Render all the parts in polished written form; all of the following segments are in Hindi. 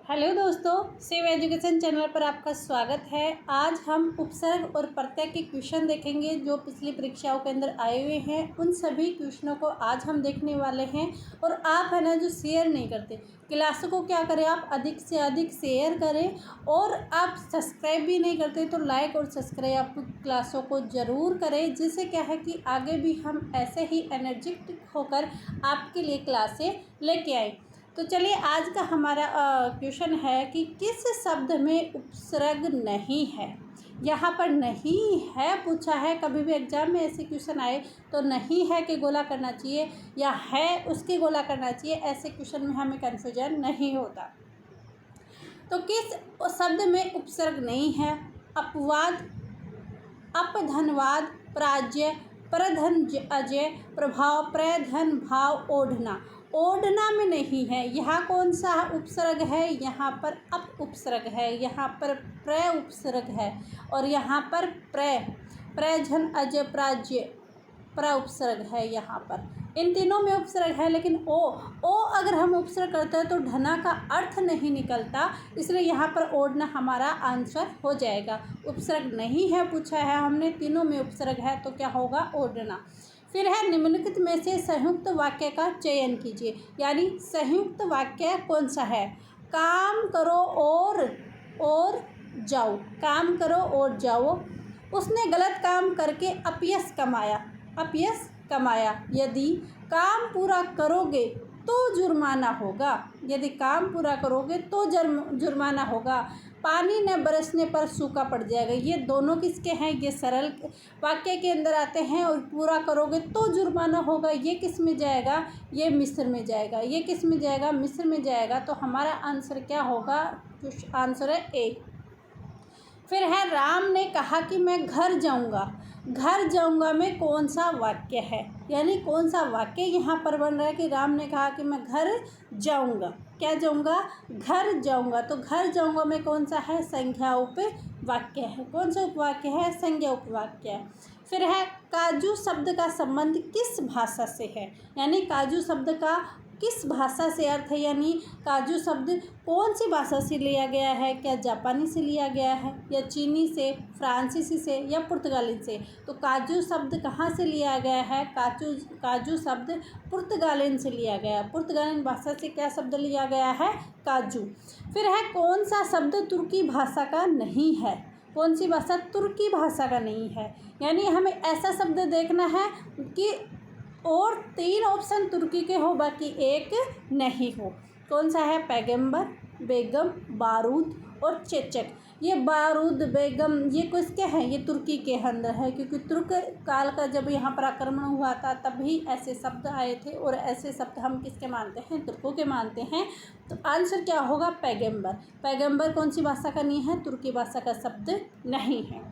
हेलो दोस्तों, सेव एजुकेशन चैनल पर आपका स्वागत है। आज हम उपसर्ग और प्रत्यय के क्वेश्चन देखेंगे जो पिछली परीक्षाओं के अंदर आए हुए हैं। उन सभी क्वेश्चनों को आज हम देखने वाले हैं। और आप है ना जो शेयर नहीं करते क्लासों को, क्या करें आप अधिक से अधिक शेयर करें। और आप सब्सक्राइब भी नहीं करते तो लाइक और सब्सक्राइब आप क्लासों को ज़रूर करें, जिससे क्या है कि आगे भी हम ऐसे ही एनर्जेटिक होकर आपके लिए क्लासें लेके आए। तो चलिए, आज का हमारा क्वेश्चन है कि किस शब्द में उपसर्ग नहीं है। यहाँ पर नहीं है पूछा है। कभी भी एग्जाम में ऐसे क्वेश्चन आए तो नहीं है कि गोला करना चाहिए या है उसके गोला करना चाहिए। ऐसे क्वेश्चन में हमें कन्फ्यूजन नहीं होता। तो किस शब्द में उपसर्ग नहीं है? अपवाद, अपधनवाद, प्राज्य, प्रधन अजय, प्रभाव, प्रधन भाव, ओढ़ना। ओढ़ना में नहीं है। यहाँ कौन सा उपसर्ग है? यहाँ पर अप उपसर्ग है, यहाँ पर प्र उपसर्ग है और यहाँ पर प्रधन अजय प्राज्य प्र उपसर्ग है। यहाँ पर इन तीनों में उपसर्ग है, लेकिन ओ अगर हम उपसर्ग करते हैं तो ढना का अर्थ नहीं निकलता, इसलिए यहाँ पर ओढ़ना हमारा आंसर हो जाएगा। उपसर्ग नहीं है पूछा है हमने, तीनों में उपसर्ग है तो क्या होगा? ओढ़ना। फिर है निम्नलिखित में से संयुक्त वाक्य का चयन कीजिए। यानी संयुक्त वाक्य कौन सा है? काम करो और जाओ। काम करो और जाओ। उसने गलत काम करके अपयश कमाया। यदि काम पूरा करोगे तो जुर्माना होगा। यदि काम पूरा करोगे तो जुर्माना होगा। पानी न बरसने पर सूखा पड़ जाएगा। ये दोनों किसके हैं? ये सरल वाक्य के अंदर आते हैं। और पूरा करोगे तो जुर्माना होगा, ये किस में जाएगा? ये मिस्र में जाएगा। ये किस में जाएगा? मिस्र में जाएगा। तो हमारा आंसर क्या होगा? आंसर है ए। फिर है राम ने कहा कि मैं घर जाऊंगा। घर जाऊंगा में कौन सा वाक्य है? यानी कौन सा वाक्य यहाँ पर बन रहा है कि राम ने कहा कि मैं घर जाऊंगा। क्या जाऊंगा? घर जाऊंगा। तो घर जाऊंगा में कौन सा है? संज्ञा उपवाक्य है। कौन सा उपवाक्य है? संज्ञा उपवाक्य है। फिर है काजू शब्द का संबंध किस भाषा से है? यानी काजू शब्द का किस भाषा से अर्थ है? यानी काजू शब्द कौन सी भाषा से लिया गया है? क्या जापानी से लिया गया है या चीनी से, फ्रांसीसी से या पुर्तगाली से? तो काजू शब्द कहाँ से लिया गया है? काजू शब्द पुर्तगालिन से लिया गया है। पुर्तगालिन भाषा से क्या शब्द लिया गया है? काजू। फिर है कौन सा शब्द तुर्की भाषा का नहीं है? कौन सी भाषा तुर्की भाषा का नहीं है? यानी हमें ऐसा शब्द देखना है कि और 3 ऑप्शन तुर्की के हो, बाकी एक नहीं हो। कौन सा है? पैगंबर, बेगम, बारूद और चेचक। ये बारूद, बेगम ये किसके हैं? ये तुर्की के अंदर है, क्योंकि तुर्क काल का जब यहाँ पर आक्रमण हुआ था तभी ऐसे शब्द आए थे। और ऐसे शब्द हम किसके मानते हैं? तुर्कों के मानते हैं। तो आंसर क्या होगा? पैगंबर। पैगंबर कौन सी भाषा का नहीं है? तुर्की भाषा का शब्द नहीं है।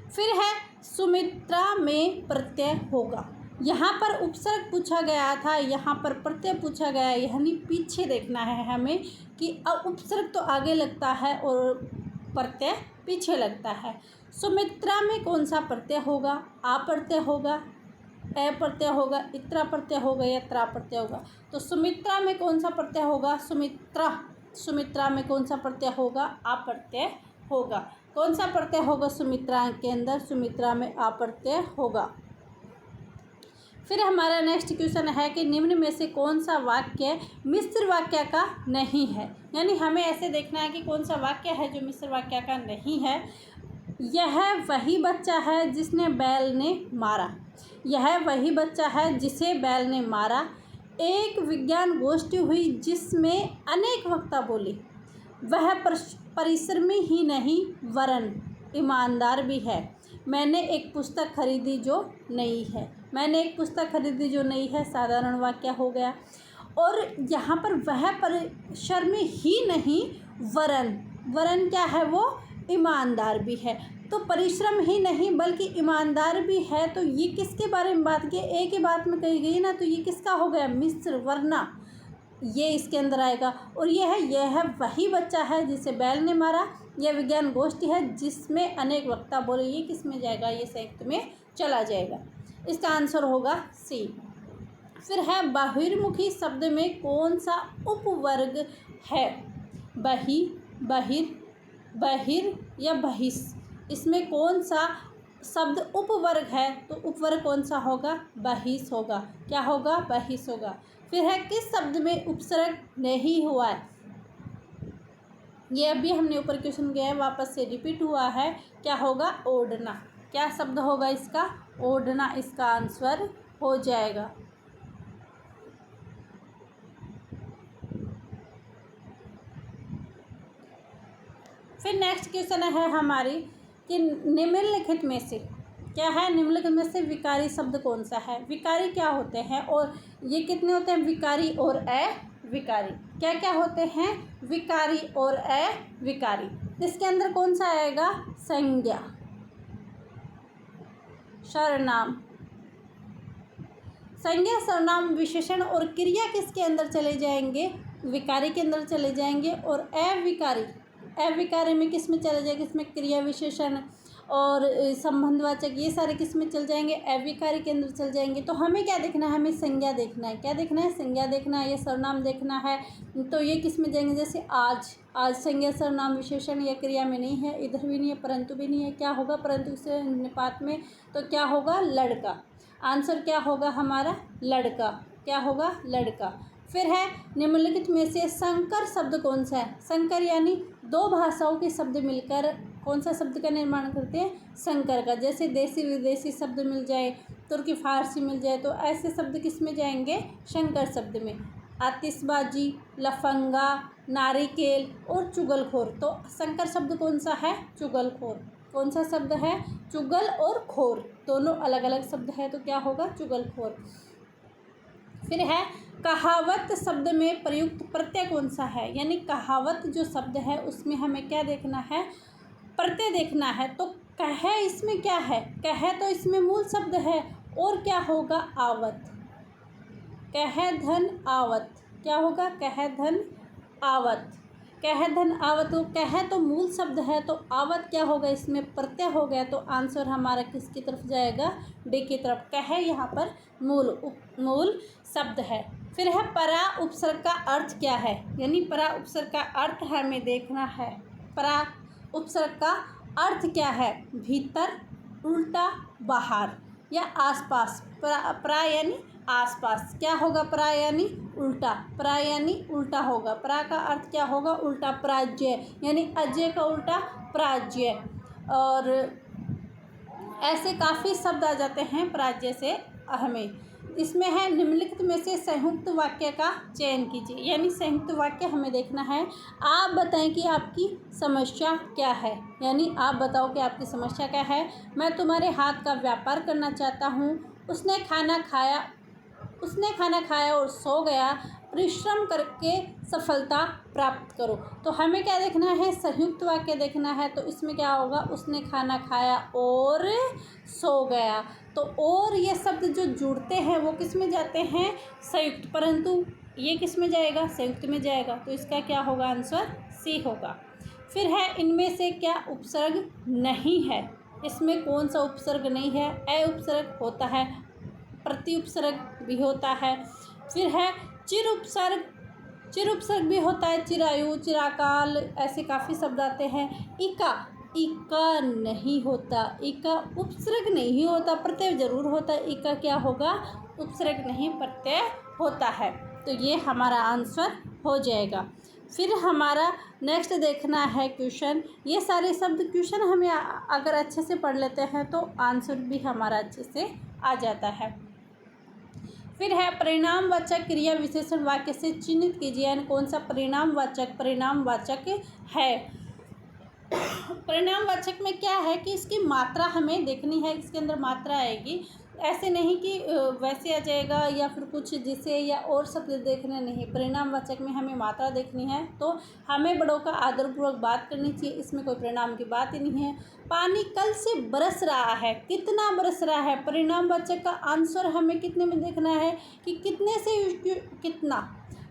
फिर है सुमित्रा में प्रत्यय होगा। यहाँ पर उपसर्ग पूछा गया था, यहाँ पर प्रत्यय पूछा गया है। यानी पीछे देखना है हमें कि उपसर्ग तो आगे लगता है और प्रत्यय पीछे लगता है। सुमित्रा में कौन सा प्रत्यय होगा? आ प्रत्यय होगा, ए प्रत्यय होगा, इत्रा प्रत्यय होगा या त्रा प्रत्यय होगा? तो सुमित्रा में कौन सा प्रत्यय होगा? सुमित्रा में कौन सा प्रत्यय होगा? आ प्रत्यय होगा। कौन सा प्रत्यय होगा सुमित्रा के अंदर? सुमित्रा में आ प्रत्यय होगा। फिर हमारा नेक्स्ट क्वेश्चन है कि निम्न में से कौन सा वाक्य मिश्र वाक्य का नहीं है? यानी हमें ऐसे देखना है कि कौन सा वाक्य है जो मिश्र वाक्य का नहीं है। यह वही बच्चा है जिसने बैल ने मारा। यह वही बच्चा है जिसे बैल ने मारा। एक विज्ञान गोष्ठी हुई जिसमें अनेक वक्ता बोले। वह परिश्रमी ही नहीं वरन ईमानदार भी है। मैंने एक पुस्तक खरीदी जो नई है। मैंने एक पुस्तक खरीदी जो नई है साधारण वाक्य हो गया। और यहाँ पर वह परिश्रमी ही नहीं वरन क्या है? वो ईमानदार भी है। तो परिश्रम ही नहीं बल्कि ईमानदार भी है। तो ये किसके बारे में बात की? एक ही बात में कही गई ना, तो ये किसका हो गया? मिश्र, वरना ये इसके अंदर आएगा। और यह है वही बच्चा है जिसे बैल ने मारा। यह विज्ञान गोष्ठी है जिसमें अनेक वक्ता बोले। ये किस में जाएगा? ये संयुक्त में चला जाएगा। इसका आंसर होगा सी। फिर है बहिर्मुखी शब्द में कौन सा उपवर्ग है? बही, बहिर, बहिर या बहिस। इसमें कौन सा शब्द उपवर्ग है? तो उपवर्ग कौन सा होगा? बहिस होगा। क्या होगा? बहिस होगा। फिर है किस शब्द में उपसर्ग नहीं हुआ है? ये अभी हमने ऊपर क्वेश्चन किया है, वापस से रिपीट हुआ है। क्या होगा? ओढ़ना। क्या शब्द होगा इसका? ओढ़ना इसका आंसर हो जाएगा। फिर नेक्स्ट क्वेश्चन है हमारी कि निम्नलिखित में से क्या है? निम्नलिखित में से विकारी शब्द कौन सा है? विकारी क्या होते हैं और ये कितने होते हैं? विकारी और अविकारी। क्या क्या होते हैं? विकारी और अविकारी। इसके अंदर कौन सा आएगा? संज्ञा, सर्वनाम। संज्ञा, सर्वनाम, विशेषण और क्रिया किसके अंदर चले जाएंगे? विकारी के अंदर चले जाएंगे। और अविकारी, अविकारी में किस में चले जाएंगे? इसमें क्रिया, विशेषण और संबंधवाचक, ये सारे किस में चल जाएंगे? अविकारी के अंदर चल जाएंगे। तो हमें क्या देखना है? हमें संज्ञा देखना है। क्या देखना है? संज्ञा देखना है या सर्वनाम देखना है। तो ये किस में जाएंगे? जैसे आज, आज संज्ञा, सर्वनाम, विशेषण या क्रिया में नहीं है, इधर भी नहीं है, परंतु भी नहीं है। क्या होगा? परंतु से निपात में। तो क्या होगा? लड़का। आंसर क्या होगा हमारा? लड़का। क्या होगा? लड़का। फिर है निम्नलिखित में से संकर शब्द कौन सा है? संकर यानी दो भाषाओं के शब्द मिलकर कौन सा शब्द का निर्माण करते हैं? संकर का। जैसे देसी विदेशी शब्द मिल जाए, तुर्की फारसी मिल जाए, तो ऐसे शब्द किस में जाएंगे? संकर शब्द में। आतिशबाजी, लफंगा, नारिकेल और चुगलखोर। तो संकर शब्द कौन सा है? चुगलखोर। कौन सा शब्द है? चुगल और खोर, दोनों अलग अलग शब्द है। तो क्या होगा? चुगलखोर। फिर है कहावत शब्द में प्रयुक्त प्रत्यय कौन सा है? यानी कहावत जो शब्द है उसमें हमें क्या देखना है? प्रत्यय देखना है। तो कह, इसमें क्या है? कह तो इसमें मूल शब्द है। और क्या होगा? आवत। कह धन आवत। क्या होगा? कह धन आवत। कह धन आवत। तो कह तो मूल शब्द है, तो आवत क्या होगा? इसमें प्रत्यय हो गया। तो आंसर हमारा किसकी तरफ जाएगा? डी की तरफ। कह यहाँ पर मूल शब्द है। फिर है परा उपसर्ग का अर्थ क्या है? यानी परा उपसर्ग का अर्थ हमें देखना है। परा उपसर्ग का अर्थ क्या है? भीतर, उल्टा, बाहर या आसपास। परा यानी आसपास। क्या होगा? परा यानी उल्टा। परा यानी उल्टा होगा। परा का अर्थ क्या होगा? उल्टा। पराजय यानी अजय का उल्टा पराजय। और ऐसे काफ़ी शब्द आ जाते हैं पराजय से हमें। इसमें है निम्नलिखित में से संयुक्त वाक्य का चयन कीजिए। यानी संयुक्त वाक्य हमें देखना है। आप बताएं कि आपकी समस्या क्या है। यानी आप बताओ कि आपकी समस्या क्या है। मैं तुम्हारे हाथ का व्यापार करना चाहता हूँ। उसने खाना खाया और सो गया। परिश्रम करके सफलता प्राप्त करो। तो हमें क्या देखना है? संयुक्त वाक्य देखना है। तो इसमें क्या होगा? उसने खाना खाया और सो गया। तो और ये शब्द जो जुड़ते हैं वो किस में जाते हैं? संयुक्त। परंतु ये किस में जाएगा? संयुक्त में जाएगा। तो इसका क्या होगा? आंसर सी होगा। फिर है इनमें से क्या उपसर्ग नहीं है? इसमें कौन सा उपसर्ग नहीं है? अ उपसर्ग होता है, प्रति उपसर्ग भी होता है। फिर है चिर उपसर्ग, चिर उपसर्ग भी होता है। चिरायु, चिराकाल, ऐसे काफ़ी शब्द आते हैं। इका नहीं होता। इका उपसर्ग नहीं होता, प्रत्यय जरूर होता है। इका क्या होगा? उपसर्ग नहीं, प्रत्यय होता है। तो ये हमारा आंसर हो जाएगा। फिर हमारा नेक्स्ट देखना है क्वेश्चन। ये सारे शब्द क्वेश्चन हमें अगर अच्छे से पढ़ लेते हैं तो आंसर भी हमारा अच्छे से आ जाता है। फिर है परिणामवाचक क्रिया विशेषण वाक्य से चिन्हित कीजिए। यानी कौन सा परिणामवाचक है। परिणामवाचक में क्या है कि इसकी मात्रा हमें देखनी है। इसके अंदर मात्रा आएगी, ऐसे नहीं कि वैसे आ जाएगा या फिर कुछ जिसे या और शब्द देखने नहीं। परिणामवाचक में हमें मात्रा देखनी है। तो हमें बड़ों का आदरपूर्वक बात करनी चाहिए। इसमें कोई परिणाम की बात ही नहीं है। पानी कल से बरस रहा है। कितना बरस रहा है? परिणामवाचक का आंसर हमें कितने में देखना है कि कितने से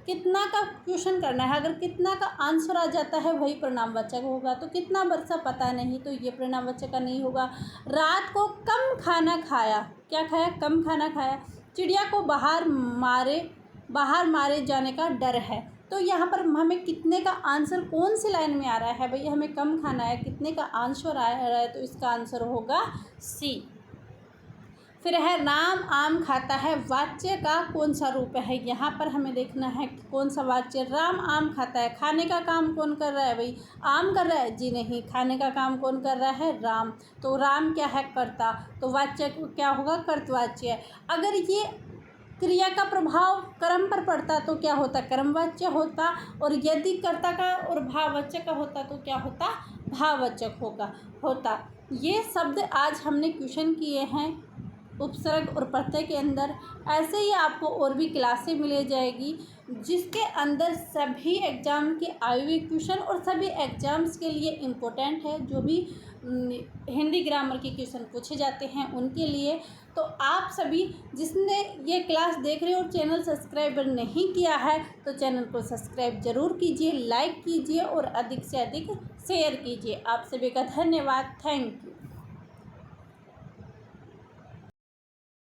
कितना का क्वेश्चन करना है। अगर कितना का आंसर आ जाता है वही परिणामवाचक होगा। तो कितना बरसा पता नहीं, तो ये परिणामवाचक का नहीं होगा। रात को कम खाना खाया। क्या खाया? कम खाना खाया। चिड़िया को बाहर मारे जाने का डर है। तो यहाँ पर हमें कितने का आंसर कौन सी लाइन में आ रहा है भाई, हमें कम खाना है, कितने का आंसर आ रहा है, तो इसका आंसर होगा सी। फिर है राम आम खाता है, वाच्य का कौन सा रूप है। यहाँ पर हमें देखना है कि कौन सा वाच्य, राम आम खाता है, खाने का काम कौन कर रहा है भाई, आम कर रहा है, जी नहीं, खाने का काम कौन कर रहा है, राम। तो राम क्या है, कर्ता, तो वाच्य क्या होगा, कर्तवाच्य। अगर ये क्रिया का प्रभाव कर्म पर पड़ता तो क्या होता, कर्मवाच्य होता, और यदि कर्ता का और भाववाचक का होता तो क्या होता, भाववाचक होता। ये शब्द आज हमने क्वेश्चन किए हैं उपसर्ग और प्रत्यय के अंदर। ऐसे ही आपको और भी क्लासें मिल जाएगी जिसके अंदर सभी एग्ज़ाम के आए हुए क्वेश्चन और सभी एग्ज़ाम्स के लिए इम्पोर्टेंट है, जो भी हिंदी ग्रामर के क्वेश्चन पूछे जाते हैं उनके लिए। तो आप सभी जिसने ये क्लास देख रहे हो और चैनल सब्सक्राइबर नहीं किया है तो चैनल को सब्सक्राइब ज़रूर कीजिए, लाइक कीजिए और अधिक से अधिक शेयर कीजिए। आप सभी का धन्यवाद, थैंक यू।